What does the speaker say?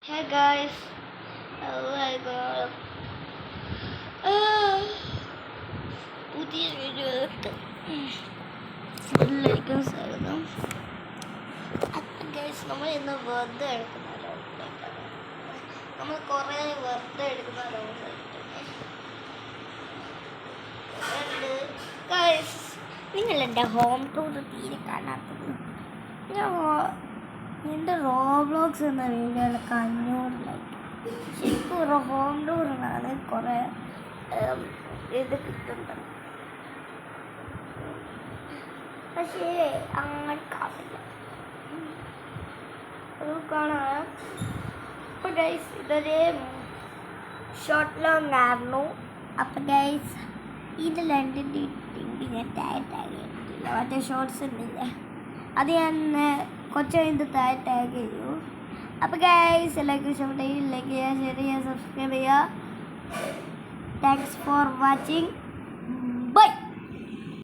Hey guys, oh my god. പുതിയ വീഡിയോയിലേക്ക് എല്ലാവർക്കും സ്വാഗതം. അപ്പം ഗൈസ് നമ്മൾ ഇന്ന് വെറുതെ എടുക്കുന്ന റൗണ്ടിലേക്കാണ്. നമ്മൾ കുറേ വെറുതെ എടുക്കുന്ന റൗണ്ടിലേക്ക് ഗൈസ്. നിങ്ങൾ എൻ്റെ ഹോം ടൂർ തീരെ കാണാത്തത്. എൻ്റെ റോബ്ലോക്സ് എന്ന വീഡിയോയിലൊക്കെ 500 ലൈക്ക്. ശരിക്കും ഒരു ഹോം ടൂറിനാണ് കുറേ ഇത് കിട്ടുന്നത്. പക്ഷേ അങ്ങനെ കാണില്ല അത് കാണാൻ. അപ്പോൾ ഗൈസ് ഇതൊരു ഷോർട്ട് ലോങ് ആയിരുന്നു. അപ്പം ഗൈസ് ഇത് രണ്ടിൻ്റെ ഇട്ടിട്ട് ഞാൻ ടാഗ് ചെയ്തിട്ടില്ല. മറ്റേ ഷോർട്സ് ഉണ്ടില്ലേ, അത് ഞാൻ കൊച്ചു താഴെ ടാഗ് ചെയ്തു. അപ്പോൾ ഗൈസ് എല്ലാവർക്കും ഇഷ്ടപ്പെട്ടെങ്കിൽ ലൈക്ക് ചെയ്യുക, ഷെയർ ചെയ്യുക, സബ്സ്ക്രൈബ് ചെയ്യുക. Thanks for watching. ബൈ.